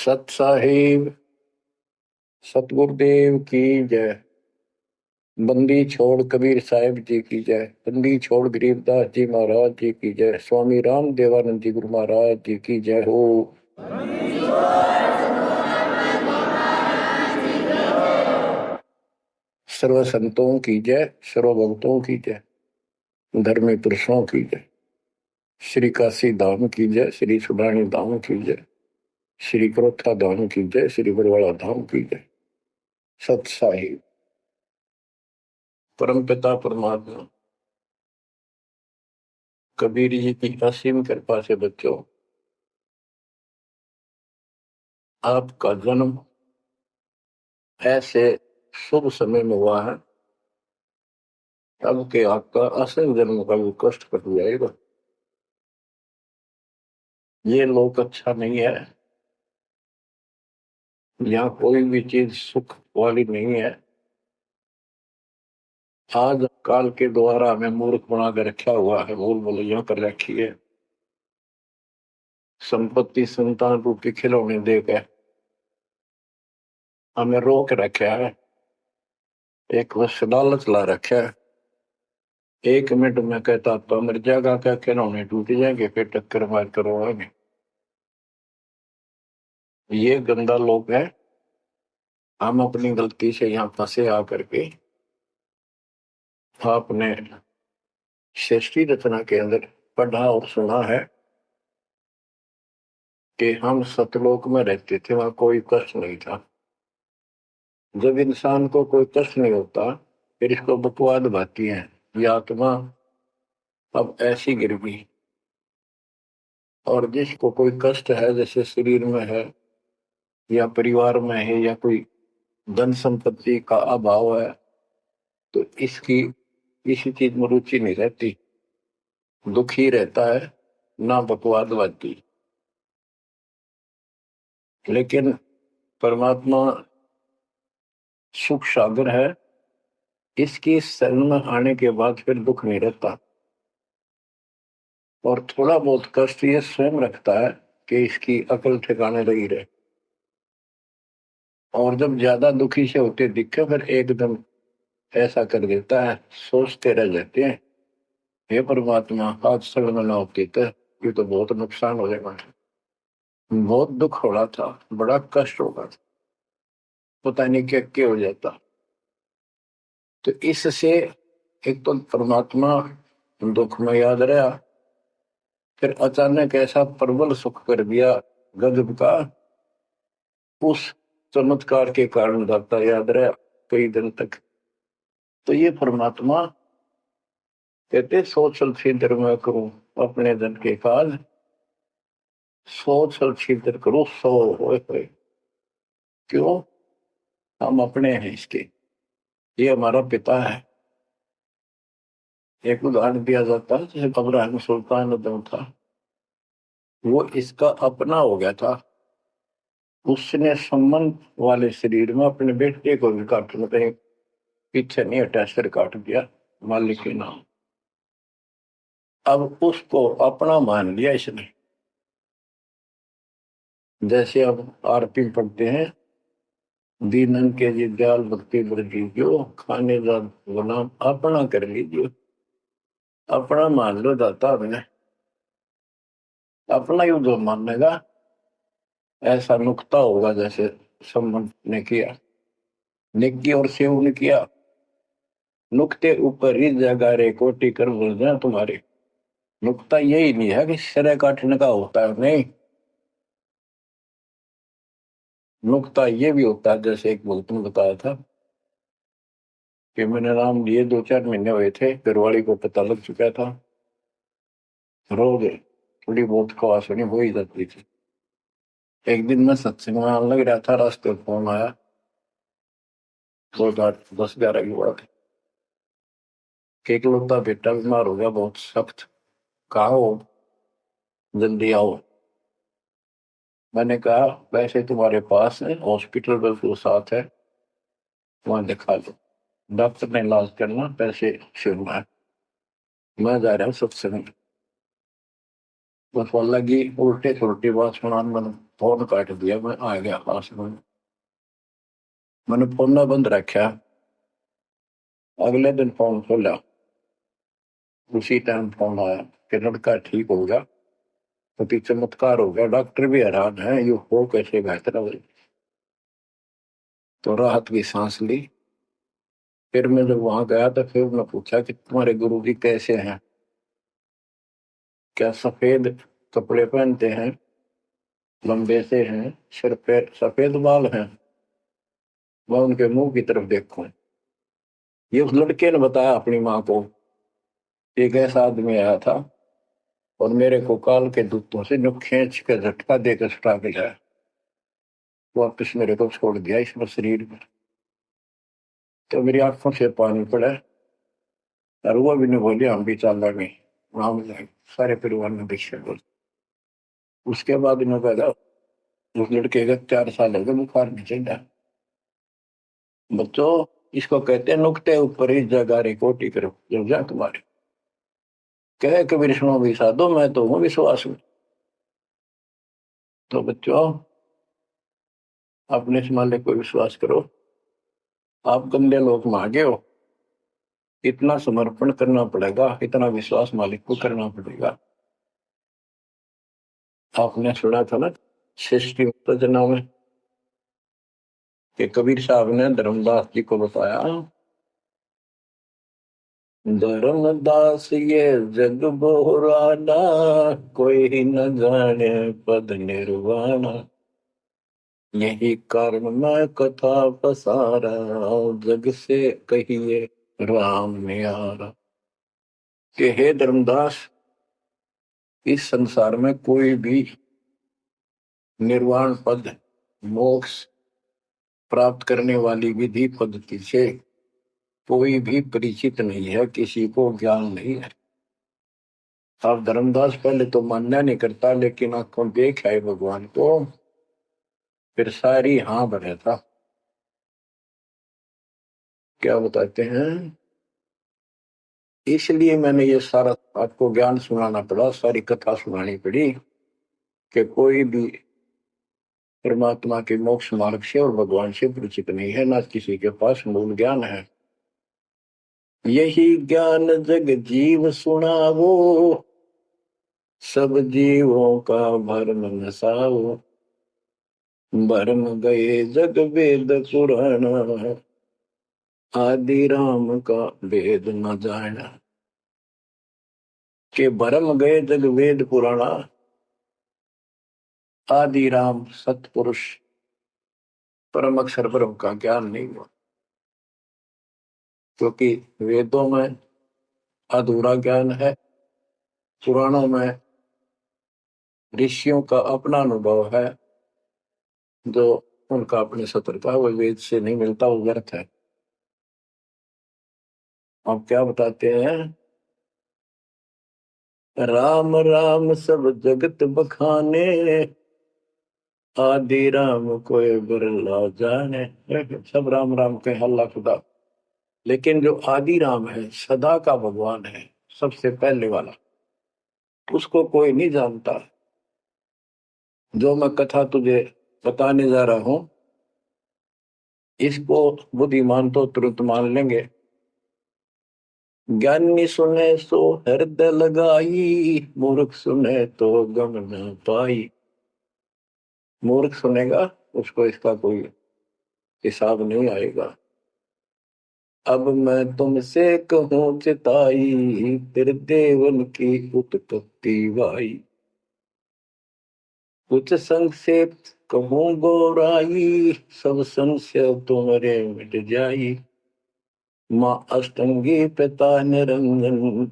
सत साहिब सतगुरुदेव की जय। बंदी छोड़ कबीर साहिब जी की जय। बंदी छोड़ गरीबदास जी महाराज जी की जय। स्वामी राम देवानंद जी गुरु महाराज जी की जय हो। सर्व संतों की जय, सर्व भक्तों की जय, धर्मी पुरुषों की जय। श्री काशी धाम की जय, श्री सुब्राणी धाम की जय, श्री क्रोथा धाम की जय, श्री बरवाड़ा धाम की जय। सत साहिब परम पिता परमात्मा कबीर जी की असीम कृपा से बच्चों, आपका जन्म ऐसे शुभ समय में हुआ है तब के आपका असल जन्म का भी कष्ट कट जाएगा। ये लोक अच्छा नहीं है, यहाँ कोई भी चीज सुख वाली नहीं है। आज काल के द्वारा हमें मूर्ख बना कर रखा हुआ है, भूल भुलैया कर रखी है। संपत्ति संतान रूपी खिलौने देकर हमें रोक रखा है, एक बस लालच ला रखा है। एक मिनट में कहता तो मर जाएगा, क्या खिलौने टूट जाएंगे, फिर टक्कर मार करवाएंगे। ये गंदा लोग है। हम अपनी गलती से यहाँ फंसे आकर के आपने सृष्टि रचना के अंदर पढ़ा और सुना है कि हम सतलोक में रहते थे, वहां कोई कष्ट नहीं था। जब इंसान को कोई कष्ट नहीं होता फिर इसको बकवाद भाती है, ये आत्मा अब ऐसी गिर गई। और जिसको कोई कष्ट है, जैसे शरीर में है या परिवार में है या कोई धन संपत्ति का अभाव है, तो इसकी इसी चीज में रुचि नहीं रहती, दुखी रहता है, ना बकवाद भाती। लेकिन परमात्मा सुख सागर है, इसकी शरण में आने के बाद फिर दुख नहीं रहता। और थोड़ा बहुत कष्ट ये स्वयं रखता है कि इसकी अकल ठिकाने लगी रहे। और जब ज्यादा दुखी से होते दिखे फिर एकदम ऐसा कर देता है, सोचते रह जाते हैं, हे परमात्मा आज शरण में ना होती तो ये तो बहुत नुकसान हो जाएगा, बहुत दुख हो रहा था, बड़ा कष्ट होगा, पता नहीं क्या क्या हो जाता। तो इससे एक तो परमात्मा दुख में याद रहा, फिर अचानक ऐसा प्रबल सुख कर दिया गजब का, उस चमत्कार के कारण दाता याद रहा कई दिन तक। तो ये परमात्मा कहते सोचल छिद्र में करूं अपने धन के काज, सोचल छिद्र करूं सो होए। क्यों? हम अपने हैं इसके, ये हमारा पिता है। एक उदाहरण दिया जाता है, जैसे अब्राहम सुल्तान उद्दम था, वो इसका अपना हो गया था। उसने संबंध वाले शरीर में अपने बेटे को भी काटने कहीं पीछे नहीं हटा, सिर काट दिया मालिक के नाम। अब उसको अपना मान लिया इसने। जैसे अब आरती पढ़ते हैं, दीनन के जी दयाल भक्ति वृद्धि जो खाने का गुलाम अपना कर लीजिए, अपना मान लो दाता हमने, अपना ही जो मानेगा ऐसा नुकता होगा। जैसे संबंध ने किया, निक्की और शिव ने किया, नुकते ऊपर ही जगह रे कोटि कर बोल जाए तुम्हारे। नुकता यही नहीं है कि सिर काटने का होता है, नहीं, नुकता ये भी होता है। जैसे एक भक्त ने बताया था कि मैंने नाम लिए 2-4 महीने हुए थे, घरवाली को पता लग चुका था, रोज थोड़ी बहुत खवास होनी हो ही जाती थी। एक दिन मैं सत्संग में आने लग रहा था, रास्ते में फोन आया, 10-11 की बात है, कि इकलौता बेटा बीमार हो गया बहुत सख्त, कहा हो, जल्दी आओ। मैंने कहा वैसे तुम्हारे पास है हॉस्पिटल बिल्कुल साथ है, वहां दिखा लो, डॉक्टर ने इलाज करना, पैसे शुरू है, मैं जा रहा हूँ सत्संग। बस वो लगी उल्टे सुलटी बात सुनाने, मैंने फोन काट दिया, मैं आ गया पास में, मैंने फोन ना बंद रखा। अगले दिन फोन खोला, उसी टाइम फोन आया कि लड़का ठीक हो गया, तो चमत्कार हो गया, डॉक्टर भी हैरान है, ये हो कैसे बेहतर हो। तो राहत की सांस ली। फिर मैं जब वहां गया तो फिर मैं पूछा कि तुम्हारे गुरुजी कैसे हैं, क्या सफेद कपड़े पहनते हैं, लंबे से हैं, सिर पे सफेद बाल हैं। मैं उनके मुंह की तरफ देखूं, ये उस लड़के ने बताया अपनी माँ को, एक ऐसा आदमी आया था और मेरे को काल के दूतों से जो खींच के झटका देकर छुटा के लाया, वापिस मेरे को छोड़ दिया इस शरीर में। तो मेरी आंखों से पानी पड़ा और वो भी नहीं बोली, हम भी चल रहे राम जाए, सारे परिवार ने दीक्षा बोल। उसके बाद इन्होंने कहा उस लड़के का 4 साल हो गए, बुखार नहीं चढ़ा। बच्चों, इसको कहते हैं नुकते ऊपर ही जगह रे कोटि करो जब जा तुम्हारे, कहे कबीर सुनो भी साधो, मैं तो हूँ विश्वास में। तो बच्चों, अपने से मालिक को विश्वास करो। आप गंदे लोग मांगे हो, इतना समर्पण करना पड़ेगा, इतना विश्वास मालिक को करना पड़ेगा। आपने सुना था ना सृष्टि उत्तेजना में कि कबीर साहब ने धर्मदास जी को बताया, धर्मदास ये जग बोराना, कोई न जाने पद निर्वाणा, यही कारण मैं कथा पसारा, जग से कहिए राम निहारा। कि हे धर्मदास, इस संसार में कोई भी निर्वाण पद, मोक्ष प्राप्त करने वाली विधि पद्धति से कोई भी परिचित नहीं है, किसी को ज्ञान नहीं है। अब धर्मदास पहले तो मानना नहीं करता, लेकिन आंखों देख है भगवान को, फिर सारी हाँ भरे था। क्या बताते हैं, इसलिए मैंने ये सारा आपको ज्ञान सुनाना पड़ा, सारी कथा सुनानी पड़ी कि कोई भी परमात्मा के मोक्ष मार्ग से और भगवान से परिचित नहीं है, ना किसी के पास मूल ज्ञान है। यही ज्ञान जग जीव सुनावो, सब जीवों का भरम नसाओ, भरम गए जग वेद पुराण, आदि राम का वेद न जाना। के भरम गए जग वेद पुराणा, आदि राम सतपुरुष परम अक्षर ब्रह्म का ज्ञान नहीं हुआ, क्योंकि वेदों में अधूरा ज्ञान है, पुराणों में ऋषियों का अपना अनुभव है, जो उनका अपने सत्र का वो वेद से नहीं मिलता, वो व्यर्थ है। अब क्या बताते हैं, राम राम सब जगत बखाने, आदि राम कोई बिरला जाने। सब राम राम के हल्ला खुदा, लेकिन जो आदि राम है, सदा का भगवान है, सबसे पहले वाला, उसको कोई नहीं जानता। जो मैं कथा तुझे बताने जा रहा हूं, इसको बुद्धिमान तो तुरंत मान लेंगे, ज्ञानी सुने सो हृदय लगाई, मूर्ख सुने तो गम न पाई। मूर्ख सुनेगा, उसको इसका कोई हिसाब नहीं आएगा। अब मैं तुमसे कहूं चिताई, तेरे देवन की उत्पत्ति वाई, कुछ संक्षेप कहूं गौराई, सब संशय तुम्हारे मिट जाई। माँ अष्टंगी पिता निरंजन,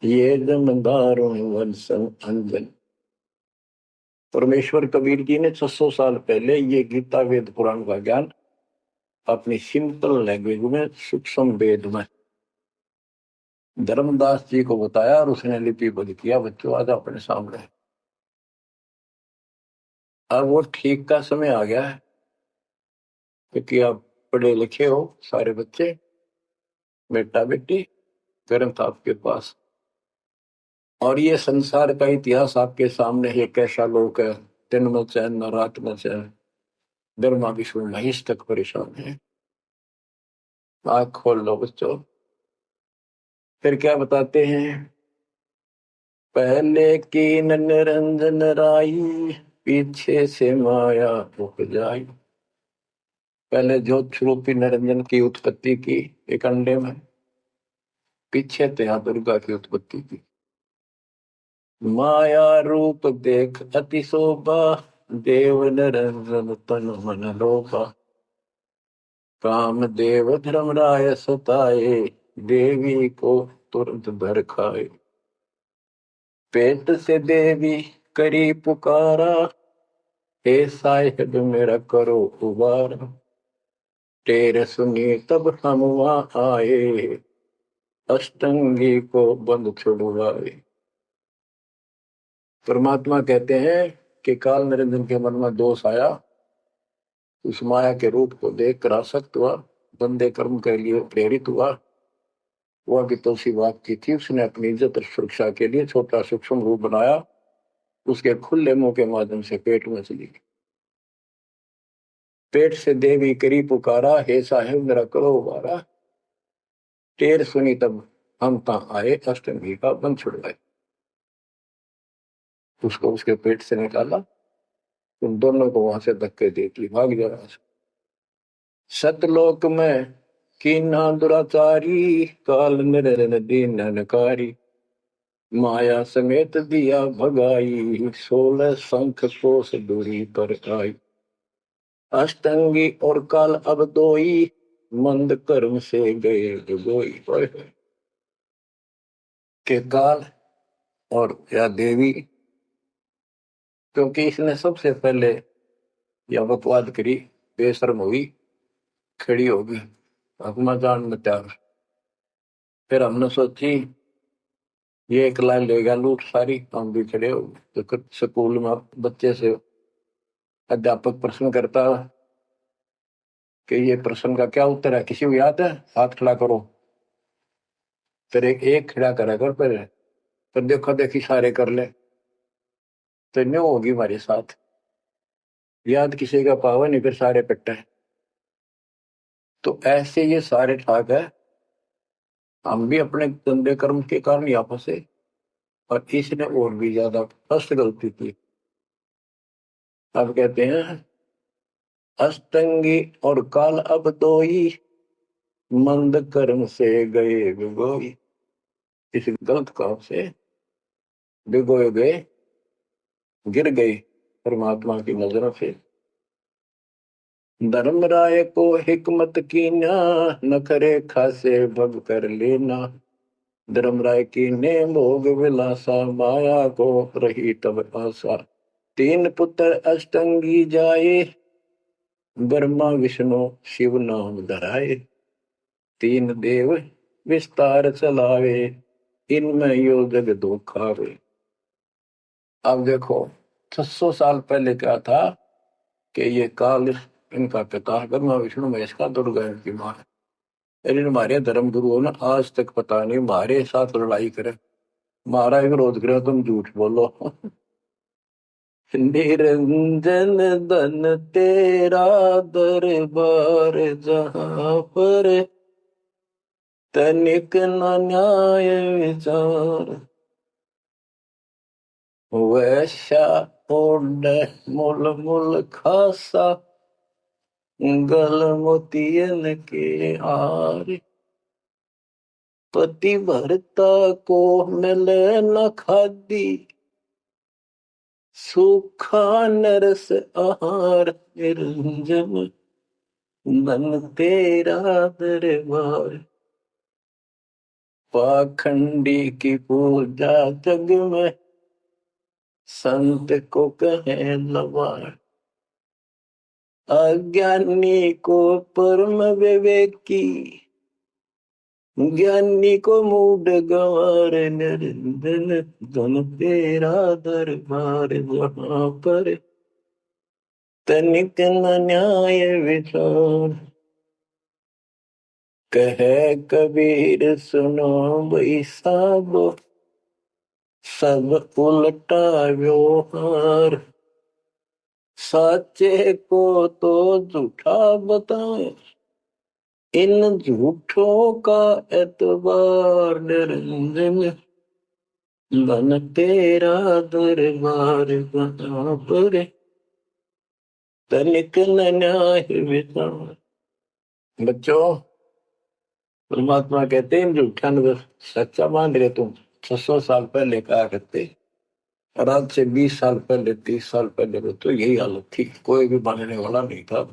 ये जमदारों वंशन अंजन। परमेश्वर कबीर जी ने 600 साल पहले ये गीता वेद पुराण का ज्ञान अपनी सिंपल लैंग्वेज में, सूक्ष्म वेद में धर्मदास जी को बताया और उसने लिपिबद्ध किया। बच्चों, आज अपने सामने। अब वो ठीक का समय आ गया है, क्योंकि आप पढ़े लिखे हो सारे बच्चे, बेटा बेटी, ग्रंथ आपके पास, और ये संसार का इतिहास आपके सामने है, कैसा लोक है, दिन में चैन न रात में चैन, ब्रह्मा विष्णु महेश तक परेशान है। आंख खोल लो बच्चों। फिर क्या बताते हैं, पहले की निरंजन राई, पीछे से माया उपजाई। पहले ज्योत स्वरूपी निरंजन की उत्पत्ति की एक अंडे में, पीछे त्या दुर्गा की उत्पत्ति की। माया रूप देख अति शोभा, देव निरंजन तन मन लोभा। काम देव धर्मराय सताए, देवी को तुरंत भर खाए। पेट से देवी करी पुकारा, हे साहिब मेरा करो उबारा। तेरे सुनी तब हम वहां आए, अष्टंगी को बंद छुड़वाए। परमात्मा कहते हैं कि काल निरंजन के मन में दोष आया, उस माया के रूप को देखकर आसक्त हुआ, बंदे कर्म के लिए प्रेरित हुआ। वह की तो सी बात की थी, उसने अपनी इज्जत और सुरक्षा के लिए छोटा सूक्ष्म रूप बनाया, उसके खुले मुंह के माध्यम से पेट में चली गई। पेट से देवी करी पुकारा, हे साहेब मेरा करो उबारा। टेर सुनी तब हम तहाँ आए, अष्टंगी का बंध छुड़वाए। उसको उसके पेट से निकाला, उन दोनों को वहां से धक्के देती भाग जा। सतलोक में कीन्हा दुराचारी, काल निरंजन दीनकारी। माया समेत दिया भगाई, 16 शंख कोस दूरी पर आई। अष्टंगी और काल अब दोई, मंद कर्म से गए डुबोई। के काल और या देवी, क्योंकि इसने सबसे पहले यह बकवाद करी, बेशर्म हुई, खड़ी होगी हुक्मा जान में त्याग। फिर हमने सोची ये एक लाइन लेगा लूट सारी, हम भी खड़े हो। तो स्कूल में बच्चे से अध्यापक प्रश्न करता कि ये प्रश्न का क्या उत्तर है, किसी को याद है, हाथ खड़ा करो। फिर एक खड़ा करा कर, फिर देखो देखी सारे कर ले, तो न्यू होगी हमारे साथ। याद किसी का पावा नहीं, फिर सारे पिट्टे। तो ऐसे ये सारे ठाक है, हम भी अपने गंदे कर्म के कारण यहाँ फंसे, और इसने और भी ज्यादा फर्स्ट गलती की। अब कहते हैं अष्टंगी और काल अब दोई, मंद कर्म से गए विगोई। इस गलत काम से भिगोए गए, गिर गए परमात्मा की नजरों से। धर्मराय को हिकमत कीना, न करे खासे भग कर लेना। धर्मराय की ने भोग विलासा, माया को रही तब आशा। तीन पुत्र अष्टंगी जाए, ब्रह्मा विष्णु शिव नाम धराए। तीन देव विस्तार चलावे, इनमें यो जग दो खावे। अब देखो 600 साल पहले क्या था कि ये काल इनका पिता ब्रह्मा विष्णु महेश का, दुर्गा इनकी मां है। लेकिन हमारे धर्म गुरुओं ने आज तक पता नहीं हमारे साथ लड़ाई करे, हमारा विरोध करे, तुम झूठ बोलो। निरंजन धन तेरा दरबार, जहां पर तनिक न न्याय विचार। वैश्या ओढ़ मूल मूल खासा, गल मोतियन के हार। पति भरता को मिले न खादी, सूखा नरस आहार। निरंजन धन तेरा दरबार। पाखंडी की पूजा जग में, संत को कहे लवार। अज्ञानी को परम विवेकी, ज्ञानी को मूड गंवार। निरंजन धन तेरा दरबार, जहां पर तनिक न न्याय विचार। कहे कबीर सुनो भाई साहब, सब उल्टा व्यवहार। साचे को तो झूठा बताए, इन झूठों का एतबार निरंजन, बन तेरा दरबार कहाँ पर, तनिक न न्याय विचार। बच्चों, परमात्मा कहते हैं झूठा सच्चा मान रहे तुम। 600 साल पहले कहा करते, और आज से 20 साल पहले 30 साल पहले तो यही हालत थी, कोई भी मानने वाला नहीं था,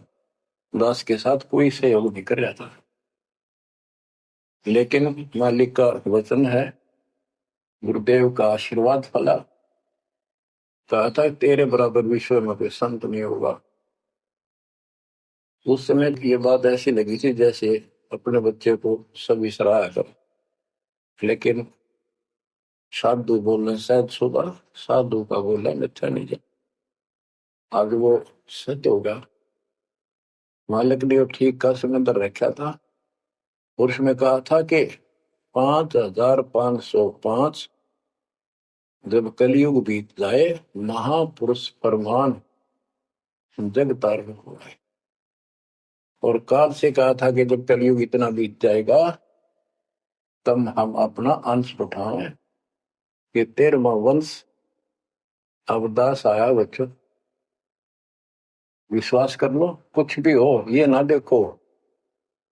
दास के साथ कोई सहयोग नहीं कर रहा था। लेकिन मालिक का वचन है, गुरुदेव का आशीर्वाद फला, कहा था तेरे बराबर विश्व में कोई संत नहीं होगा। उस समय ये बात ऐसी लगी थी जैसे अपने बच्चे को सब विसराया कर। लेकिन साधु बोलने शायद सुबह, साधु का बोलना मिथ्या नहीं जा। आज वो सत्य होगा। मालिक ने ठीक का समंदर रखा था और उसमें कहा था कि 5505 जब कलयुग बीत जाए, महापुरुष फरमान जग तारण हो गए। और काल से कहा था कि जब कलयुग इतना बीत जाएगा तब हम अपना अंश उठाएं। ये 13वां वंश अवदास आया बच्चों। विश्वास कर लो, कुछ भी हो ये ना देखो।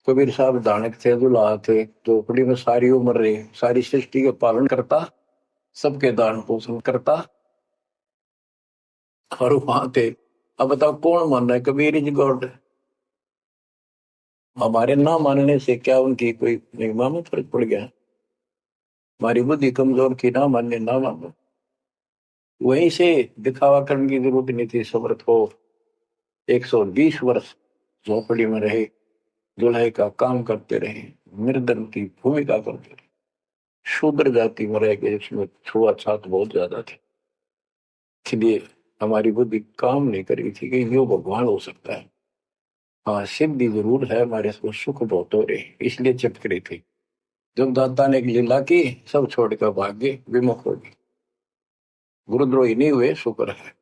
कबीर साहब दानक थे, दुल्हा थे, झोपड़ी में सारी उम्र रहे, सारी सृष्टि का पालन करता, सबके दान पोषण करता, और वहां थे। अब बताओ कौन मान रहा है? Kabir is God. हमारे ना मानने से क्या उनकी कोई महिमा में फर्क पड़ गया? हमारी बुद्धि कमजोर की, ना मानने ना मानो। वहीं से दिखावा करने की जरूरत नहीं थी। समर्थ हो 120 वर्ष झोपड़ी में रहे, दुल्हे का काम करते रहे, निर्धन की भूमिका करते रहे, शूद्र जाति में रह गए, इसमें छुआछात बहुत ज्यादा थी। इसलिए हमारी बुद्धि काम नहीं करी थी कि यो भगवान हो सकता है। हाँ, सिद्धि जरूर है, हमारे को सुख बहुत हो रहे, इसलिए चिपक रही थी। जब दाता ने एक लीला की, सब छोड़कर भाग गए, विमुख हो गए, गुरुद्रोही नहीं हुए, शुक्र है।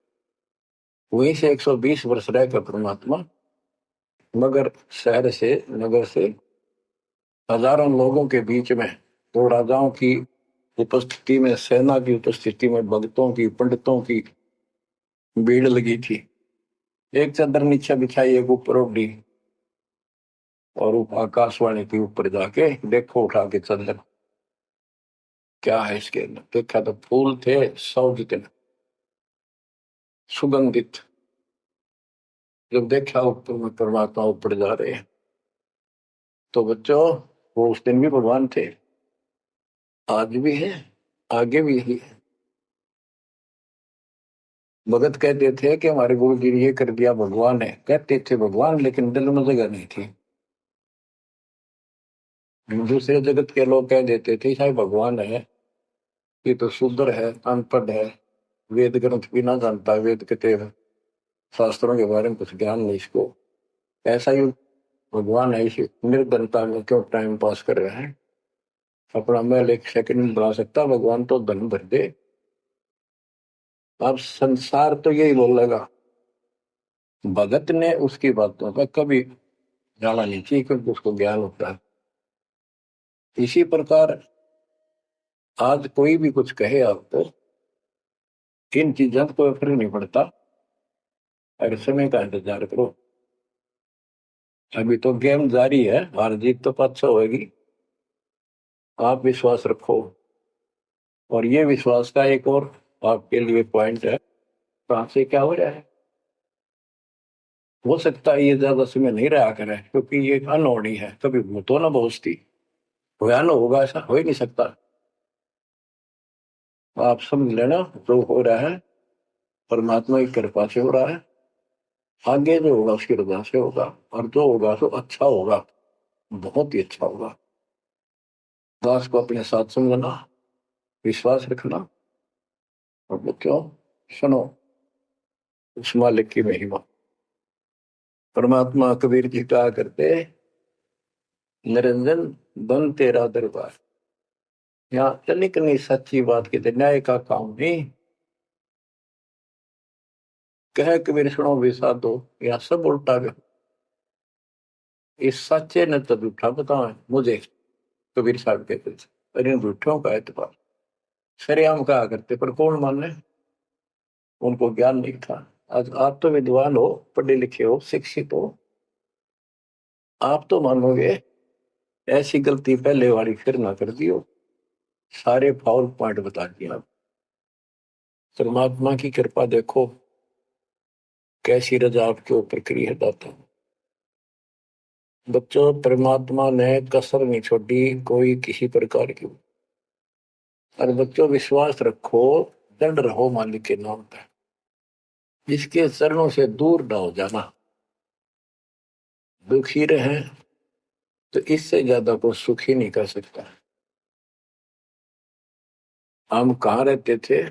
वहीं से 120 वर्ष रहकर परमात्मा मगर शहर से, नगर से हजारों लोगों के बीच में, तो राजाओं की उपस्थिति में, सेना की उपस्थिति में, भक्तों की, पंडितों की भीड़ लगी थी। एक चादर नीचे बिछाई, एक ऊपर ओढ़ी, और आकाशवाणी के ऊपर जाके देखो उठा के चादर, क्या है इसके अंदर? देखा तो फूल थे 100 जितने, सुगंधित। जब देखा ऊपर में परमात्मा ऊपर जा रहे हैं, तो बच्चों वो उस दिन भी भगवान थे, आज भी है, आगे भी ही है। भगत कहते थे कि हमारे गुरु जी ने ये कर दिया, भगवान है। कहते थे भगवान, लेकिन दिल में जगह नहीं थी। दूसरे जगत के लोग कह देते थे शायद भगवान है, ये तो शूद्र है, अनपढ़ है, वेद ग्रंथ भी ना जानता, वेद के शास्त्रों के बारे में कुछ ज्ञान नहीं इसको, ऐसा ही भगवान है। इसी निर्धनता में क्यों टाइम पास कर रहे हैं? अपना महल एक सेकंड में बना सकता, भगवान तो धन भर दे। अब संसार तो यही बोलेगा। भगत ने उसकी बातों का कभी जाना नहीं चाहिए, क्योंकि उसको ज्ञान होता है। इसी प्रकार आज कोई भी कुछ कहे आपको, इन चीजों को फर्क नहीं पड़ता, अगर समय का इंतजार करो। अभी तो गेम जारी है, हार जीत तो पाछो होगी। आप विश्वास रखो। और ये विश्वास का एक और आपके लिए पॉइंट है, कहां से क्या हो रहा है। हो सकता है ये ज्यादा समय नहीं रहा करे, क्योंकि ये अनहोनी है, कभी भूतो ना बहुस्ती, भयान होगा ऐसा हो ही नहीं सकता। आप समझ लेना, जो हो रहा है परमात्मा की कृपा से हो रहा है, आगे जो होगा उसकी रजा से होगा, और जो होगा तो अच्छा होगा, बहुत ही अच्छा होगा। दास को अपने साथ समझना, विश्वास रखना, और बच्चों सुनो उस मालिक की महिमा। परमात्मा कबीर जी कहा करते, निरंजन बन तेरा दरबार। यहाँ तनिक नहीं, सच्ची बात कहते, न्याय का काम नहीं, कह कबीर सुनो भी साधो, या सब उल्टा गया। इस सच्चे ने तो झूठा बताओ मुझे, कबीर साहब कहते थे, पर इन झूठों का एतबार सरेआम कहा करते, पर कौन माने, उनको ज्ञान नहीं था। आज आप तो विद्वान हो, पढ़े लिखे हो, शिक्षित हो, आप तो मानोगे ऐसी गलती पहले वाली फिर ना कर दियो। सारे फाउल पॉइंट बता दिया। परमात्मा की कृपा देखो कैसी रजा आपके ऊपर करी है दाता। बच्चों, परमात्मा ने कसर नहीं छोड़ी कोई किसी प्रकार की। और बच्चों विश्वास रखो, दृढ़ रहो मालिक के नाम पर। जिसके चरणों से दूर ना हो जाना, दुखी रहे तो इससे ज्यादा कोई सुखी नहीं कर सकता। हम कहाँ रहते थे?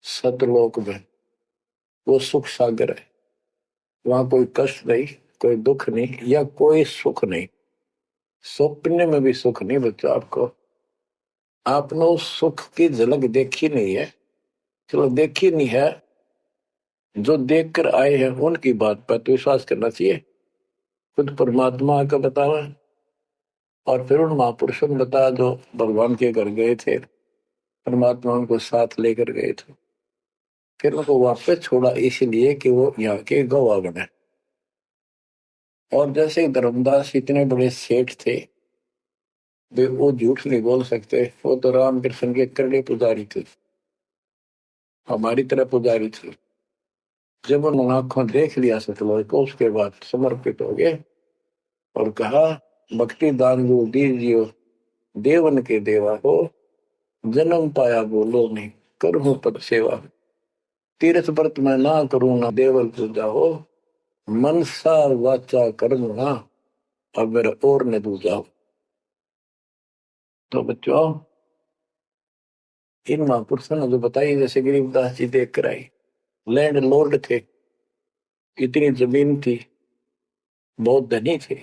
सतलोक में। वो सुख सागर है, वहां कोई कष्ट नहीं, कोई दुख नहीं, या कोई सुख नहीं। स्वप्न में भी सुख नहीं बच्चों आपको। आपने उस सुख की झलक देखी नहीं है, चलो देखी नहीं है, जो देख कर आए हैं उनकी बात पर तो विश्वास करना चाहिए। खुद परमात्मा का बतावा, और फिर उन महापुरुषों ने बताया जो भगवान के घर गए थे, परमात्मा उनको साथ लेकर गए थे, फिर उनको वापस छोड़ा इसलिए कि वो यहाँ के गवाह बने। और जैसे धर्मदास इतने बड़े सेठ थे, वे वो झूठ नहीं बोल सकते, वो तो रामकृष्ण के करड़े पुजारी थे, हमारी तरह पुजारी थे। जब उन्होंने आंखों देख लिया सतलोक को, उसके बाद समर्पित हो गए और कहा, भक्ति दान गुरु दीजियो, देवन के देवा हो, जन्म पाया बोलो नहीं, करूं पद सेवा। तीर्थ व्रत में ना करूं ना देवल पूजा हो, मनसा वाचा कर्म ना, अब मेरा और न दूजा। तो बच्चों, इन महापुरुषों ने जो बताई, जैसे गरीबदास जी देख कर आई, लैंड लॉर्ड थे, इतनी जमीन थी, बहुत धनी थे,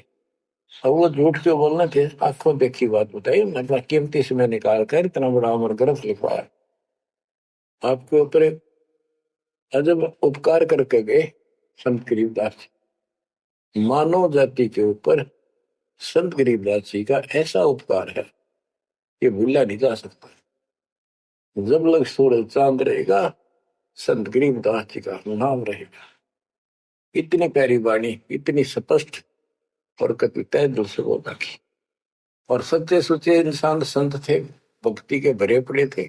सब वो झूठ क्यों बोलना थे? आंखों देखी बात बताई, मतलब कीमती समय निकाल कर इतना बड़ा अमर ग्रंथ लिखवाया। आपके ऊपर अजब उपकार करके गए संत गरीबदास जी। मानव जाति के ऊपर संत गरीबदास जी का ऐसा उपकार है, ये भूला नहीं जा सकता। जब लग सूरज चांद रहेगा, संत गरीबदास जी का नाम रहेगा। इतनी प्यारी वाणी, इतनी स्पष्ट और कविताएं दिल से बोल रखी। और सच्चे सुचे इंसान संत थे, भक्ति के भरे पड़े थे,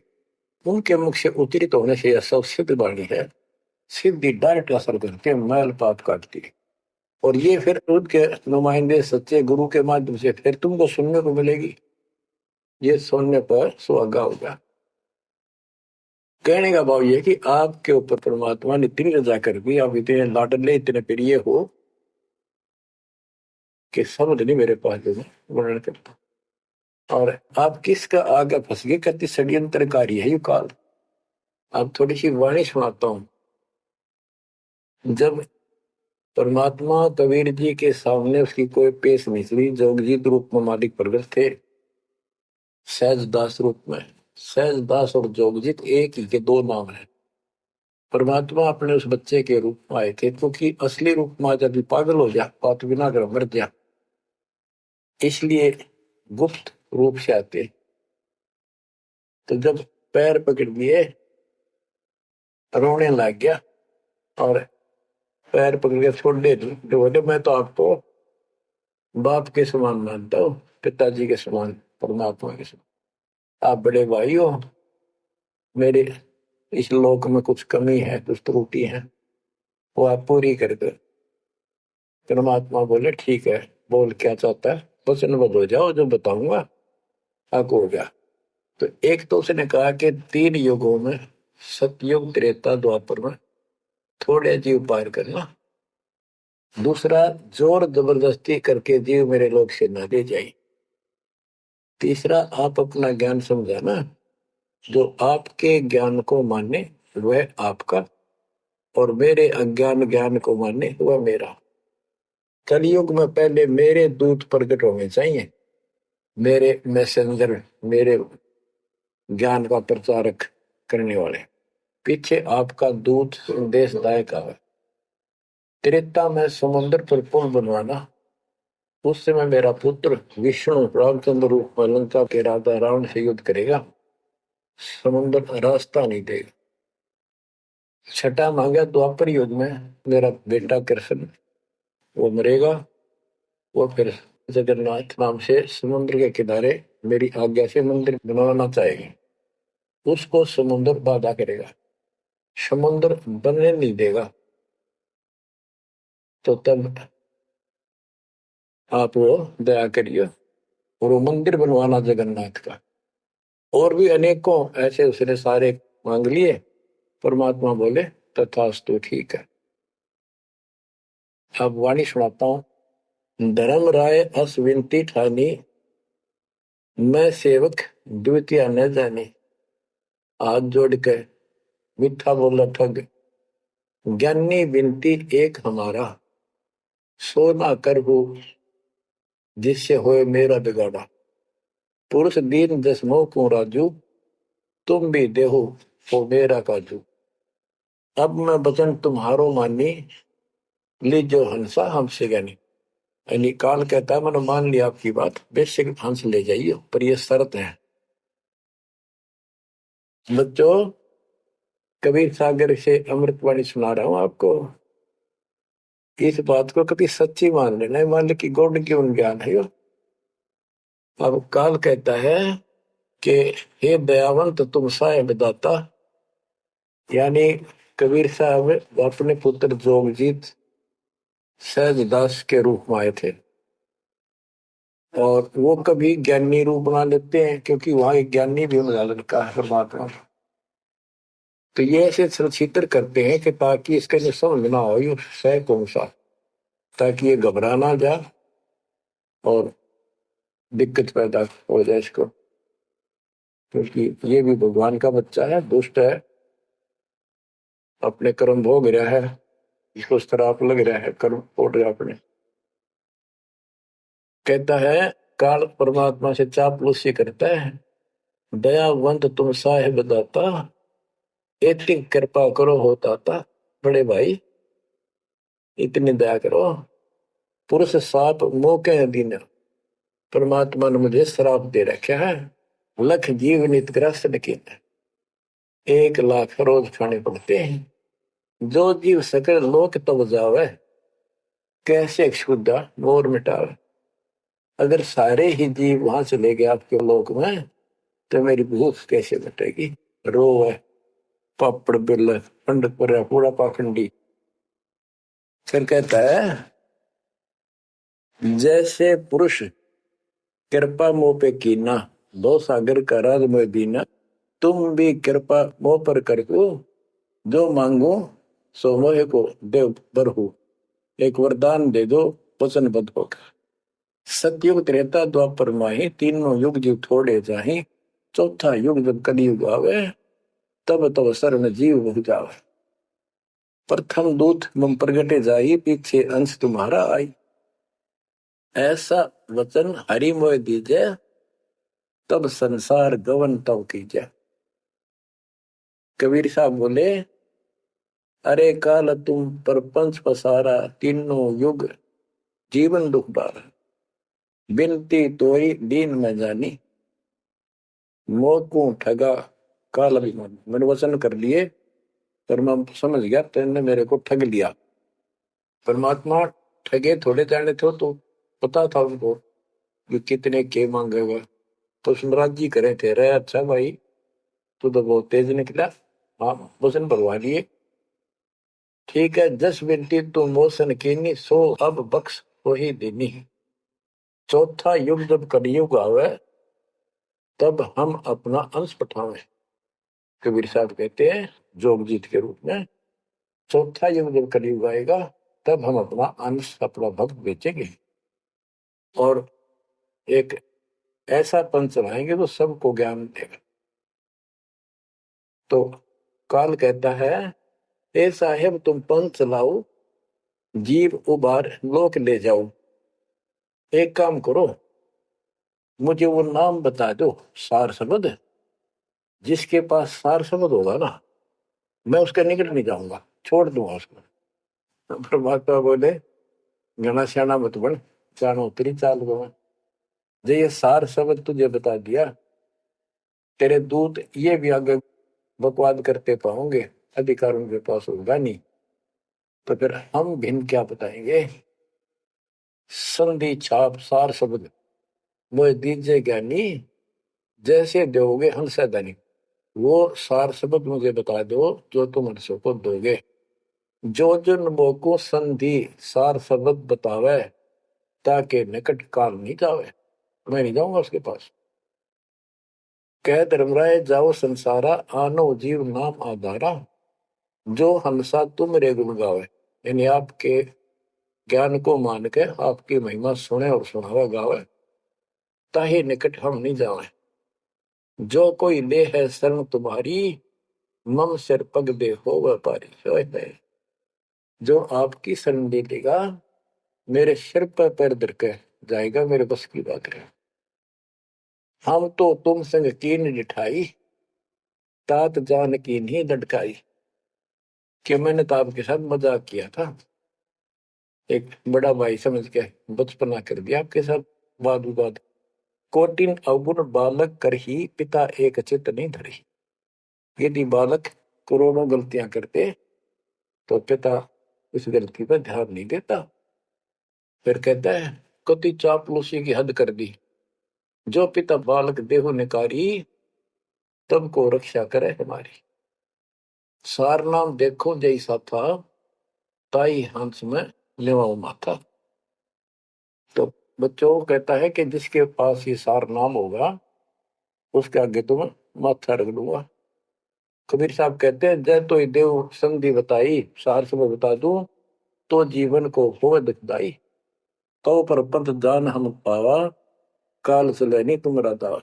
उनके मुख से उतरित होने से यह सब सिद्ध वाणी है। सिद्धि डायरेक्ट असर करती है, मैल पाप काटती है। और ये फिर उनके नुमाइंदे सच्चे गुरु के माध्यम से फिर तुमको सुनने को मिलेगी। ये सुनने पर सुहागा होगा। कहने का भाव ये कि आपके ऊपर परमात्मा ने इतनी रजा कर दी, आप इतने लाडले, इतने प्रिय हो कि समझ नहीं मेरे पास जो वर्णन करता। और आप किसका आगे फंस गए, कहती षड्यंत्रकारी है ये काल। आप थोड़ी सी वाणी सुनाता हूं। जब परमात्मा कबीर जी के सामने उसकी कोई पेश नहीं चली, जोगजीत रूप में मालिक प्रकट थे, सहज दास रूप में। सहज दास और जोगजीत एक ही के दो नाम है। परमात्मा अपने उस बच्चे के रूप में आए थे, क्योंकि असली रूप में जब पागल हो जा, बात बिना कर मर जा, इसलिए गुप्त रूप से आते। तो जब पैर पकड़ लिए, रोने लग गया और पैर पकड़ के छोड़ दे, तो बोले मैं तो आपको बाप के समान मानता हूँ, पिताजी के समान, परमात्मा के समान। आप बड़े भाई हो, मेरे इस लोक में कुछ कमी है, कुछ त्रुटि है, वो आप पूरी कर दो। परमात्मा बोले ठीक है, बोल क्या चाहता है, वचन बदल जाओ, जो बताऊंगा आपको हो गया। तो एक तो उसने कहा कि 3 युगों में, सतयुग, त्रेता, द्वापर में थोड़े जीव पार करना। दूसरा, जोर जबरदस्ती करके जीव मेरे लोग से न ले जाए। तीसरा, आप अपना ज्ञान समझाना, जो आपके ज्ञान को माने वह आपका, और मेरे अज्ञान ज्ञान को माने वह मेरा। कलयुग में पहले मेरे दूत प्रकट होने चाहिए, मेरे मैसेंजर, मेरे ज्ञान का प्रचारक करने वाले। पीछे आपका दूत संदेशदायक आवे। त्रेता में समुद्र पर पुल बनवाना। उस समय मेरा पुत्र विष्णु रामचंद्र रूप में लंका के राजा रावण से युद्ध करेगा। समुद्र रास्ता नहीं देगा। छठा मांगा द्वापर युग में मेरा बेटा कृष्ण वो मरेगा। वो फिर जगन्नाथ नाम से समुद्र के किनारे मेरी आज्ञा से मंदिर बनवाना चाहेगी। उसको समुद्र बाधा करेगा, समुद्र बनने नहीं देगा। तो तब आप वो दया करिए और वो मंदिर बनवाना जगन्नाथ का। और भी अनेकों ऐसे उसने सारे मांग लिए। परमात्मा बोले तथास्तु, ठीक है। अब वाणी सुनाता हूं। धर्म राय अस विनती ठानी, मैं सेवक द्वितीय न जानी। हाथ जोड़ के मीठा बोला ठग, ज्ञानी विनती एक हमारा। सो ना कर हो जिससे होए मेरा बिगाड़ा। पुरुष दीन दस मोह को राजू, तुम भी देहो वो मेरा काजू। अब मैं वचन तुम्हारो मानी, लीजो हंसा हमसे ज्ञानी। यानी काल कहता है मैंने मान लिया आपकी बात, बेशक हंस ले जाइए, पर यह शर्त है। बच्चों, कबीर सागर से अमृतवाणी सुना रहा हूं आपको। इस बात को कभी सच्ची मान लेना, मान ले कि गौड़ की उन ज्ञान है। अब काल कहता है कि हे दयावंत तुम साहेब दाता। यानी कबीर साहब अपने पुत्र जोगजीत सहजदास के रूप में आए थे और वो कभी ज्ञानी रूप बना लेते हैं क्योंकि वहां एक ज्ञानी भी लड़का है परमात्मा। तो ये ऐसे चित्र करते हैं कि ताकि इसका जो समझ ना हो ये सह कौन सा, ताकि ये घबरा ना जाए और दिक्कत पैदा हो जाए इसको। क्योंकि ये भी भगवान का बच्चा है, दुष्ट है, अपने कर्म भोग रहा है, इसको श्राप लग रहा है, कर्म फोड़ रहा अपने। कहता है काल परमात्मा से चापलूसी करता है, दयावंत तुम साहेब दाता, इतनी कृपा करो होता था बड़े भाई, इतनी दया करो। पुरुष साप मौके दिन परमात्मा ने मुझे श्राप दे रखा है। लख जीव नित ग्रस्त लेकिन 1 लाख रोज खाने पड़ते हैं। जो जीव सकल लोक तब जावे, कैसे क्षुदा मोर मिटावे। अगर सारे ही जीव वहां चले गए आपके लोक में तो मेरी भूख कैसे मिटेगी। रो है पापड़ बिल पंडित पर पूरा पाखंडी। फिर कहता है जैसे पुरुष कृपा मोह पे कीना, दो सागर का राज में दीना। तुम भी कृपा मोह पर करको, जो मांगो सो मोह को देव बरहु। एक वरदान दे दो वचनबद्ध होकर। सतयुग त्रेता द्वापर माही, तीनों युग जीव थोड़े जाही। चौथा युग जब कलयुग आवे, तब तब शरण जीव बहु जावे। प्रथम दूत मम प्रगटे जाई, पीछे अंश तुम्हारा आई। ऐसा वचन हरि मोह दीजे, तब संसार गवन तब कीजे। कबीर साहब बोले अरे काल तुम परपंच पसारा, तीनों युग जीवन दुख बारा। बिनती तोई दीन में जानी, मोह को ठगा काल अभिमान। मैंने वचन कर लिए पर मैं समझ गया तेने मेरे को ठग लिया। परमात्मा ठगे थोड़े जाने थे तो पता था उनको कि कितने के मांगेगा। तो सुनराज जी करे थे रे अच्छा भाई तू तो बहुत तेज निकला, हाँ वचन भरवा लिए। ठीक है, 10 बिनती तू मोसन कीनी, सो अब बख्श वही देनी। चौथा युग जब कलयुग आवे तब हम अपना अंश पठावे। कबीर साहब कहते हैं जोगजीत के रूप में, चौथा युग जब कलयुग आएगा तब हम अपना अंश अपना भक्त बेचेंगे और एक ऐसा पंथ चलाएंगे तो सबको ज्ञान देगा। तो काल कहता है ए साहेब तुम पंथ चलाओ, जीव उबार लोक ले जाओ। एक काम करो, मुझे वो नाम बता दो सार शब्द, जिसके पास सार शब्द होगा ना मैं उसके निकट नहीं जाऊंगा, छोड़ दूंगा उसको। तो परमात्मा बोले घना श्याना मत बन, जानो तेरी चाल को। जो ये सार शब्द तुझे बता दिया, तेरे दूत ये भी आगे बकवाद करते पाओगे, अधिकार उनके पास होगा नहीं। तो फिर हम भिन्न क्या बताएंगे? संधि छाप सार शब्द वो दीजिए ज्ञानी, जैसे दोगे हंसा धनी। वो सार शब्द मुझे बता दो जो तुम हंसों को दोगे। जो जन मोको संधि सार शब्द बतावे, ताके निकट काल नहीं जावे। मैं नहीं जाऊंगा उसके पास। कह धर्मराय जाओ संसारा, आनो जीव नाम आधारा। जो हंसा तुम रे गुण गावे, यानी आपके ज्ञान को मान के आपकी महिमा सुने और सुनावा गावे, ताही निकट हम नहीं जावे। जो कोई ले है शरण तुम्हारी, मम सिर पग दे हो व्यापारी। जो आपकी शरण ले लेगा, मेरे सिर पर पैर धर के जाएगा, मेरे बस की बात है। हम तो तुम संग कीन जिठाई, तात जान की नहीं लटकाई। कि मैंने तो आपके साथ मजाक किया था, एक बड़ा भाई समझ के बचपना कर दिया आपके साथ, वाद विवाद। कोटिन अवगुण बालक कर ही, पिता एक चित नहीं धरी। यदि बालक करोड़ों गलतियां करते तो पिता उस गलती पर ध्यान नहीं देता। फिर कहता है कति चापलूसी की हद कर दी, जो पिता बालक देहु निकारी, तब को रक्षा करे हमारी। सार नाम देखो जैसा था, ताई हंस में लेवाओ माथा। तो बच्चों को कहता है कि जिसके पास ये सार नाम होगा, उसके आगे तो मैं माथा रख दूंगा। कबीर साहब कहते हैं जय तो देव संधि बताई, सार से मैं बता दूं तो जीवन को हो दुखदाई। तो पर पंथ जान हम पावा, काल सुलैनी तुम दावा।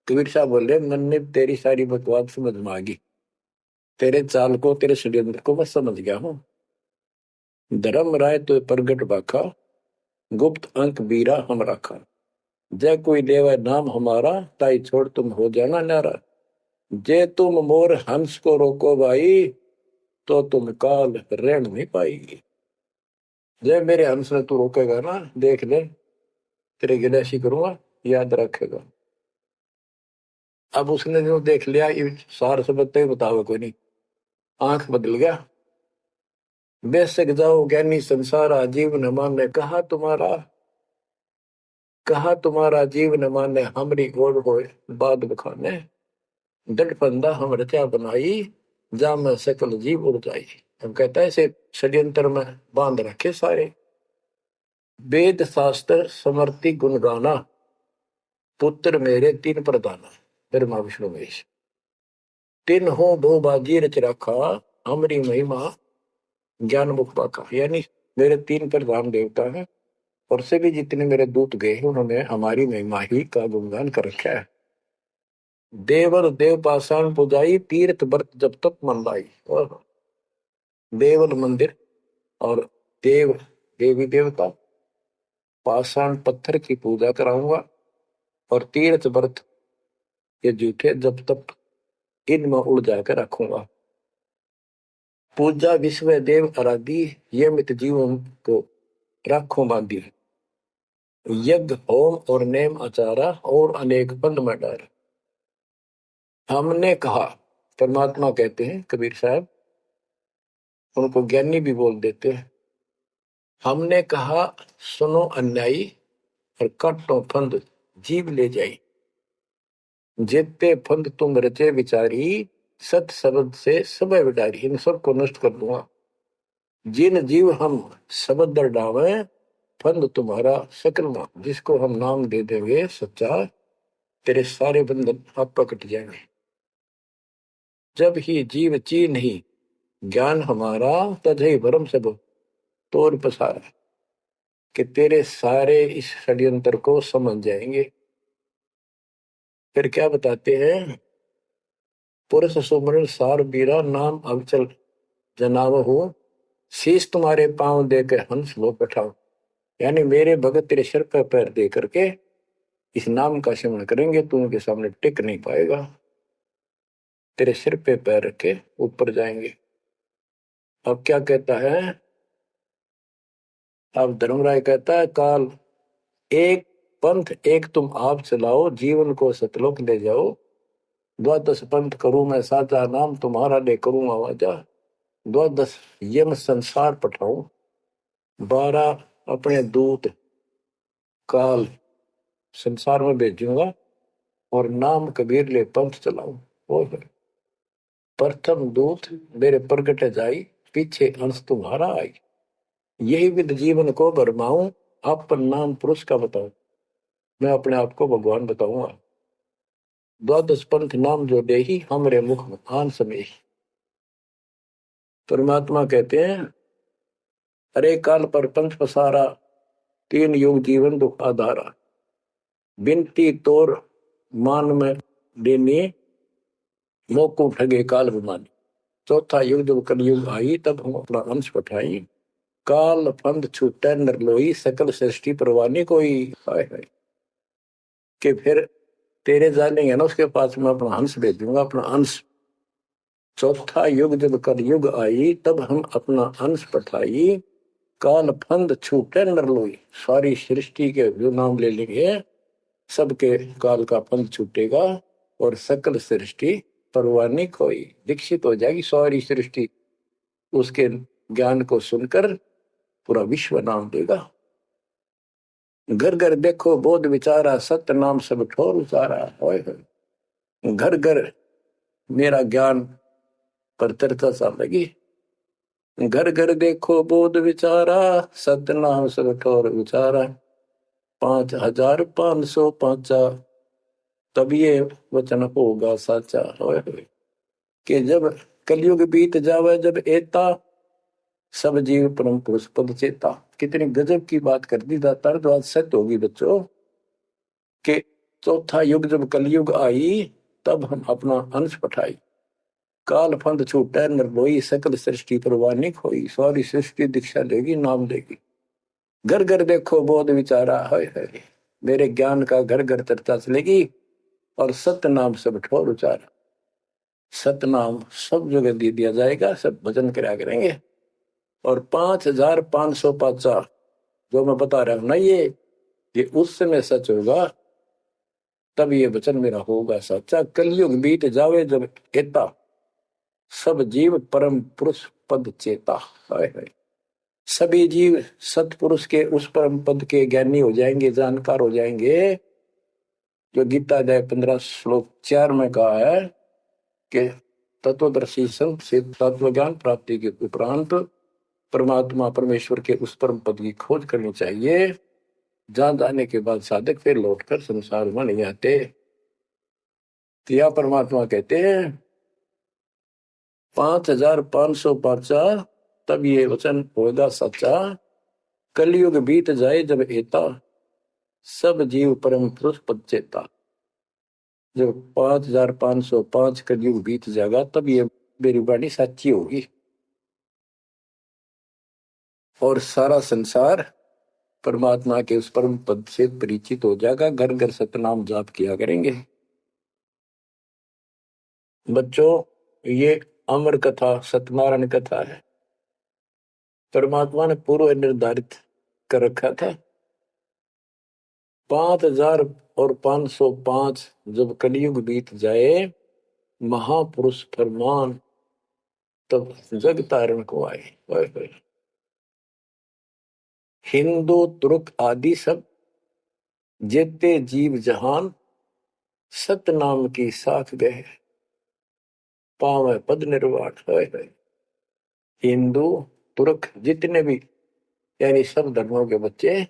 कबीर साहब बोले मन ने तेरी सारी बकवास समझ में आ गई, तेरे चाल को तेरे षड्यंत्र को मैं समझ गया हूँ। धर्म राय तो प्रगट बाखा, गुप्त अंक बीरा हम रखा। जय कोई लेवा नाम हमारा, ताई छोड़ तुम हो जाना नारा। जे तुम मोर हंस को रोको भाई, तो तुम काल रहन नहीं पाएगी। जय मेरे हंस ने तू रोकेगा ना, देख ले तेरे गिलासी करूंगा, याद रखेगा। अब उसने जो देख लिया, ये सार शब्द तो बताओ कोई नहीं, आंख बदल गया। बेशक जाओ ज्ञानी संसार, आजीव न माने कहा तुम्हारा जीव न माने, हमरी गोड़ होए बाद बखाने। दंड फंदा हम रचा बनाई, जा में सकल जीव उड़ जाई। हम कहता है इसे षड्यंत्र में बांध रखे सारे। वेद शास्त्र समर्ति गुण गाना, पुत्र मेरे तीन प्रधाना। ब्रह्मा विष्णु महेश तीन हो दो बाजी रच रखा, हमरी महिमा ज्ञान मुख पाका। यानी मेरे तीन प्रधान देवता हैं, और से भी जितने मेरे दूत गए हैं, उन्होंने हमारी महिमा ही का गुणगान कर रखा है। देवल देव पाषाण पुजाई, तीर्थ व्रत जब तक मन लाई। और देवल मंदिर और देव देवी देवता, पाषाण पत्थर की पूजा कराऊंगा, और तीर्थ व्रत ये झूठे जब तक इनमें उड़ जाकर रखूंगा। पूजा विश्व देव आराधी, ये मित जीवन को रखो बांधी। यज्ञ होम और नेम आचारा, और अनेक बंद में डार। हमने कहा, परमात्मा कहते हैं कबीर साहब, उनको ज्ञानी भी बोल देते हैं। हमने कहा सुनो अन्यायी, और काटो फंद जीव ले जाई। जेते फंद तुम रचे विचारी, सत शब्द से सब विडारी। इन सबको नष्ट कर दूंगा। जिन जीव हम शब्द दर डावे, फंद तुम्हारा सकल नाम। जिसको हम नाम दे देंगे सच्चा, तेरे सारे बंधन आप पकट जाएंगे। जब ही जीव ची नहीं ज्ञान हमारा, तजहि भरम सब तोर पसारा। कि तेरे सारे इस षड्यंत्र को समझ जाएंगे। फिर क्या बताते हैं, पुरुष सुमरण सार बीरा, नाम अवचल जनाव हो। शीश तुम्हारे पांव दे के हंस लो बैठाओ। यानी मेरे भगत तेरे सिर पर पैर दे करके इस नाम का सिमरण करेंगे, तू उनके सामने टिक नहीं पाएगा। तेरे सिर पे पैर रखे ऊपर जाएंगे। अब क्या कहता है, अब धर्मराय कहता है काल एक पंथ एक तुम आप चलाओ, जीवन को सतलोक ले जाओ। द्वादश पंथ करूं मैं साचा, नाम तुम्हारा ले करूं आवाजा। द्वादश यम संसार पठाऊं, 12 अपने दूत काल संसार में भेजूंगा, और नाम कबीर ले पंथ चलाऊं। वो प्रथम दूत मेरे प्रगट जाई, पीछे अंश तुम्हारा आई। यही विध जीवन को भरमाऊं, अपन नाम पुरुष का बताऊं। मैं अपने आप को भगवान बताऊंगा। द्वादश पंथ नाम जो दे ही, हमरे मुख आन समय। परमात्मा कहते हैं अरे काल पर पंथ पसारा, 3 युग जीवन दुख आधारा। बिनती तोर मान में देनी, मोको ठगे काल विमानी। चौथा युग जब कलयुग आई, तब हम अपना अंश पठाई। काल फंद छूटे नरलोई, सकल सृष्टि परवानी कोई। हाय हाय कि फिर तेरे जानेंगे ना उसके पास मैं अपना हंस भेजूंगा, अपना अंश। चौथा युग जब कलयुग आई, तब हम अपना अंश पठाई। काल फंद छूटे नरलोई, सारी सृष्टि के जो नाम ले लेंगे सबके काल का फंद छूटेगा, और सकल सृष्टि परवानी कोई। दीक्षित हो जाएगी सारी सृष्टि, उसके ज्ञान को सुनकर पूरा विश्व नाम देगा। घर घर देखो बोध विचारा, सत्य नाम सब ठोर उचारा। घर घर मेरा ज्ञान पर चर्चा चलेगी। घर घर देखो बोध विचारा, सत्य नाम सब ठोर उचारा। 5505 तब ये वचन होगा साचा। कि जब कलयुग बीत जावे, जब एता सब जीव परम पुरुष पद चेता। कितनी गजब की बात कर दी दातार, तो आज सत्य होगी बच्चों। कि चौथा युग जब कलयुग आई, तब हम अपना अंश पठाई। काल फंद छूटे नरलोई, सकल सृष्टि परवानी खोई। सारी सृष्टि दीक्षा लेगी, नाम लेगी। घर घर देखो बोध विचारा, है मेरे ज्ञान का घर घर चर्चा चलेगी। और सत्य नाम सब ठोर उचारा। सत्य नाम सब जगह दे दिया जाएगा, सब भजन करा करेंगे। और 5505 जो मैं बता रहा हूं ना, ये उस समय सच होगा, तब ये वचन मेरा होगा सच्चा। कलयुग बीत जावे जब एता, सब जीव परम पुरुष पद चेता। हाय हाय सभी जीव सतपुरुष के उस परम पद के ज्ञानी हो जाएंगे, जानकार हो जाएंगे। जो गीता अध्याय 15 श्लोक 4 में कहा है कि तत्वदर्शी संत से तत्व ज्ञान प्राप्ति के उपरांत परमात्मा परमेश्वर के उस परम पद की खोज करनी चाहिए, जहां जाने के बाद साधक फिर लौटकर संसार में नहीं आते। तो परमात्मा कहते हैं 5505 तब ये वचन होगा सच्चा। कलयुग बीत जाए जब एता, सब जीव परम पुरुष पद चेता। जब 5505 कलयुग बीत जाएगा, तब ये मेरी वाणी सच्ची होगी, और सारा संसार परमात्मा के उस परम पद से परिचित हो जाएगा। घर घर सतनाम जाप किया करेंगे। बच्चों, ये अमर कथा सत्यनारायण कथा है। परमात्मा ने पूर्व निर्धारित कर रखा था। 5505 जब कलयुग बीत जाए, महापुरुष फरमान तब जग तारण को आए। हिंदू तुर्क आदि सब जेते जीव जहान, सत नाम की साख गए, पावे पद निर्वाण। हिंदू तुर्क जितने भी, यानी सब धर्मों के बच्चे,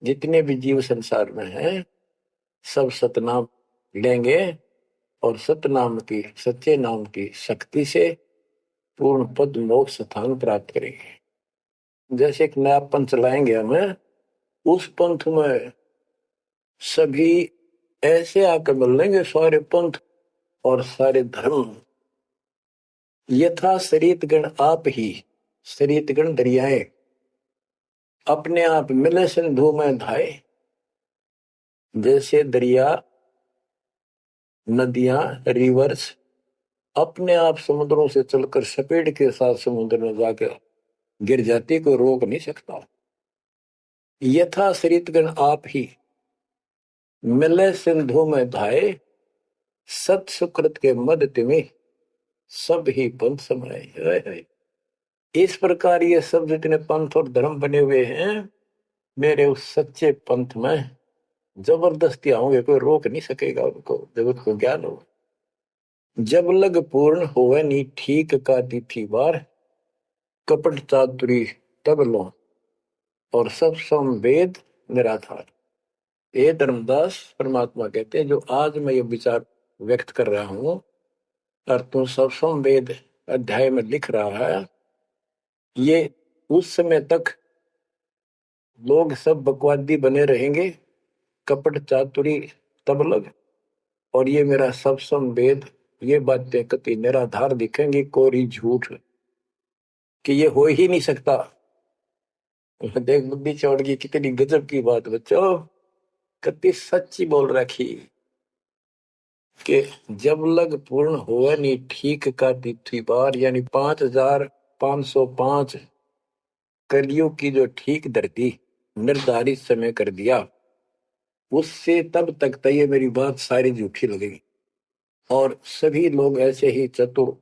जितने भी जीव संसार में हैं, सब सतनाम लेंगे, और सतनाम की, सच्चे नाम की शक्ति से पूर्ण पद मोक्ष स्थान प्राप्त करेंगे। जैसे एक नया पंथ चलाएंगे हमें, उस पंथ में सभी ऐसे आकर मिल लेंगे, सारे पंथ और सारे धर्म। यथा शरीत गण आप ही, शरीत गण दरियाए, अपने आप मिले सिंधु में धाए। जैसे दरिया, नदियां, रिवर्स अपने आप समुद्रों से चलकर सपेट के साथ समुद्र में जाकर गिर जाती, कोई रोक नहीं सकता। यथा सरितगण आप ही मिले सिंधु में धाये, सत सुकृत के मद तिमि सब ही पंथ समाये। इस प्रकार ये सब जितने पंथ और धर्म बने हुए हैं, मेरे उस सच्चे पंथ में जबरदस्ती आऊंगे, कोई रोक नहीं सकेगा उनको, जगत को ज्ञान हो। जब लग पूर्ण होवे नी ठीक का तिथि बार, कपट चातुरी तब लो और सब संवेद निराधार। ये धर्मदास परमात्मा कहते हैं, जो आज मैं ये विचार व्यक्त कर रहा हूं और तू सब संवेद अध्याय में लिख रहा है, ये उस समय तक लोग सब बकवादी बने रहेंगे, कपट चातुरी तब लग, और ये मेरा सब संवेद, ये बातें कति निराधार दिखेंगी, कोरी झूठ, कि ये हो ही नहीं सकता। देख बुद्धि चौड़ की कितनी गजब की बात बच्चों, कति सच्ची बोल रखी कि जब लग पूर्ण हुआ नहीं ठीक का तिथि बार, यानी 5505 कलियुग की जो ठीक धरती निर्धारित समय कर दिया, उससे तब तक तो ये मेरी बात सारी झूठी लगेगी और सभी लोग ऐसे ही चतुर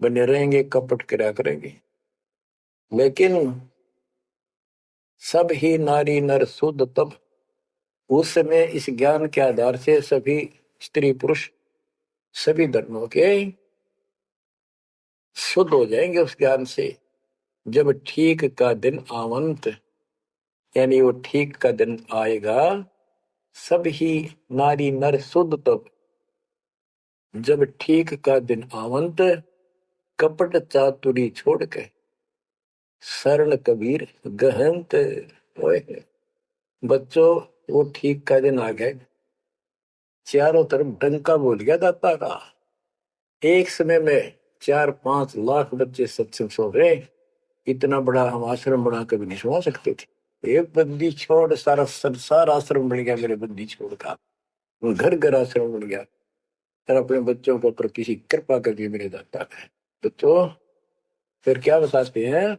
बने रहेंगे, कपट करा करेंगे। लेकिन सब ही नारी नर शुद्ध तब, उस समय इस ज्ञान के आधार से सभी स्त्री पुरुष सभी धर्मों के शुद्ध हो जाएंगे उस ज्ञान से। जब ठीक का दिन आवंत, यानी वो ठीक का दिन आएगा, सब ही नारी नर शुद्ध तब, जब ठीक का दिन आवंत, कपट चातुरी छोड़ के शरण कबीर गहंत। बच्चों, वो ठीक का दिन आ गए, चारों तरफ डंका बोल गया दाता का। एक समय में 4-5 लाख बच्चे सत्संग सुन रहे, इतना बड़ा हम आश्रम बना कभी नहीं सुना सकते थे। एक बंदी छोड़ सारा संसार आश्रम बन गया, मेरे बंदी छोड़ का घर घर आश्रम बन गया, और अपने बच्चों को पर किसी कृपा कर दी मेरे दाता ने। बच्चों फिर क्या बताते हैं,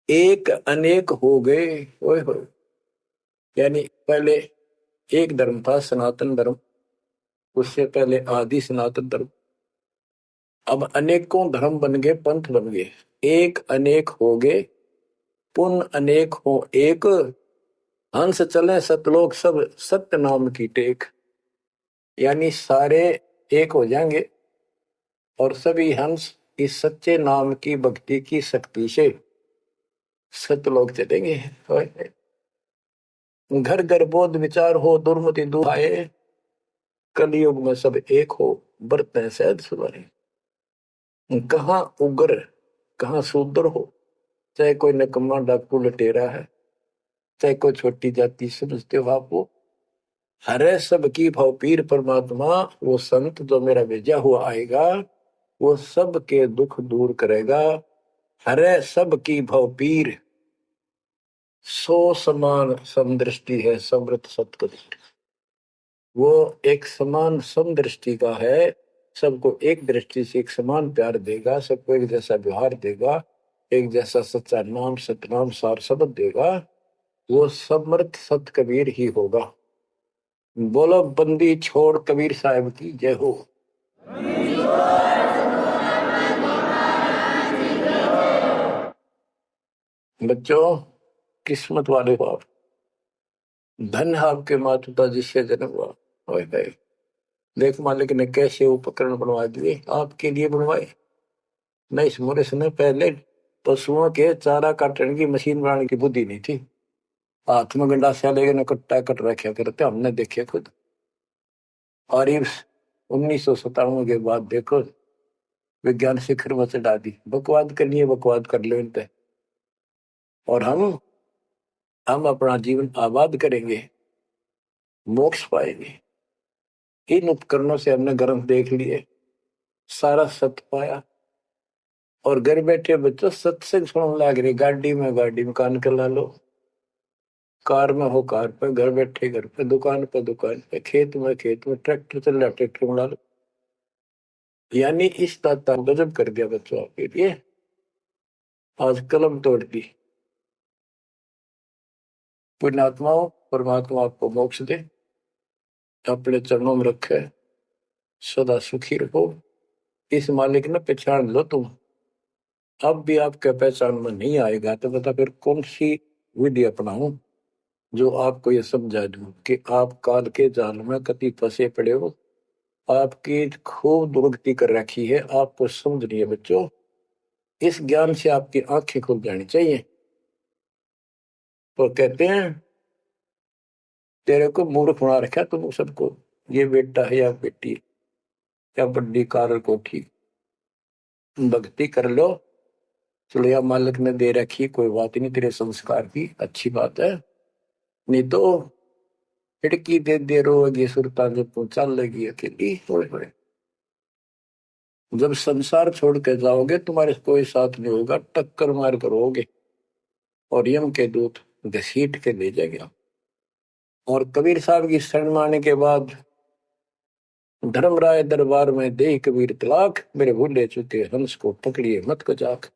एक अनेक हो गए, ओए होए, यानी पहले एक धर्म था सनातन धर्म, उससे पहले आदि सनातन धर्म, अब अनेकों धर्म बन गए, पंथ बन गए। एक अनेक हो गए, पुन अनेक हो एक, हंस चले सतलोक सब सत्य नाम की टेक। यानी सारे एक हो जाएंगे और सभी हंस इस सच्चे नाम की भक्ति की शक्ति से सतलोक चलेंगे। घर घर बोध विचार हो, दुर्मति दूर आए, कलयुग में सब एक हो, बरतें सहज सुधारे। कहाँ उग्र कहाँ शूद्र हो, चाहे कोई नकम्मा डाकू लटेरा है, चाहे कोई छोटी जाति समझते हो आप, वो हरे सबकी भाव पीर परमात्मा, वो संत जो मेरा भेजा हुआ आएगा, वो सबके दुख दूर करेगा। हरे सबकी भाव पीर, सो समान समदृष्टि है समृत सतकबीर। वो एक समान समदृष्टि का है, सबको एक दृष्टि से एक समान प्यार देगा, सबको एक जैसा व्यवहार देगा, एक जैसा सच्चा नाम सतनाम सार शब्द देगा, वो समर्थ सत कबीर ही होगा। बोलो बंदी छोड़ कबीर साहब की जय हो। बच्चों, किस्मत वाले हो आप, धन है आपके माता पिता जिससे जन्म हुआ। देख मालिक ने कैसे उपकरण बनवा दिए, आपके लिए बनवाए। नहीं, इस मोरे समय पहले पशुओं के चारा काटने की मशीन बनाने की बुद्धि नहीं थी, हाथ में गंडासा लेके कट्टा कट रखे करते, हमने देखे खुद। और इस 1957 के बाद देखो विज्ञान शिखर में चढ़ा दी, बकवाद करनी है बकवाद कर लो इन पे, और हम अपना जीवन आबाद करेंगे, मोक्ष पाएंगे। इन उपकरणों से हमने ग्रंथ देख लिए, सारा सत्य पाया, और घर बैठे बच्चों सत्संग सुनने लग रही, गाड़ी में कान कर ला लो, कार में हो कार पे, घर बैठे घर पे, दुकान पे दुकान पे, खेत में ट्रैक्टर चल रहा ट्रैक्टर में ला लो। यानी इस दाता ने गजब कर दिया बच्चों आपके लिए, आज कलम तोड़ दी। पुण्यात्माओं, परमात्मा आपको मोक्ष दे, अपने चरणों में रखे, सदा सुखी रहो। इस मालिक ने पहचान लो तुम। अब भी आपके पहचान में नहीं आएगा तो बता फिर कौन सी विधि अपनाऊं जो आपको ये समझा दूं कि आप काल के जाल में कति फंसे पड़े हो। आपकी खूब दुर्गति कर रखी है, आपको समझ नहीं है बच्चों। इस ज्ञान से आपकी आंखें खुल जानी चाहिए। तो कहते हैं तेरे को मूर्ख बना रखा तुम सबको, ये बेटा है या बेटी है, क्या बड़ी कार कोठी, भक्ति कर लो। चलो या मालिक ने दे रखी, कोई बात नहीं, तेरे संस्कार की अच्छी बात है। नहीं तो खिड़की दे दे रोगी सुरता जब तू चल लगी अकेली। होए होए, जब संसार छोड़ के जाओगे तुम्हारे कोई साथ नहीं होगा, टक्कर मार करोगे और यम के दूत घसीट के ले जाएगा। और कबीर साहब की शरण माने के बाद धर्मराय दरबार में दे कबीर तलाक, मेरे भूले चुके हंस को पकड़िए मत कचाक।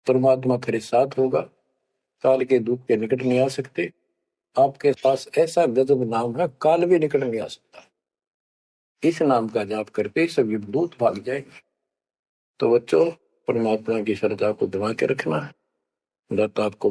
परमात्मा तेरे साथ होगा, काल के दूत के निकट नहीं आ सकते। आपके पास ऐसा गजब नाम है, काल भी निकट नहीं आ सकता। इस नाम का जाप करते सभी दूत भाग जाएंगे। तो बच्चों, परमात्मा की श्रद्धा को दबा के रखना है, दाता आपको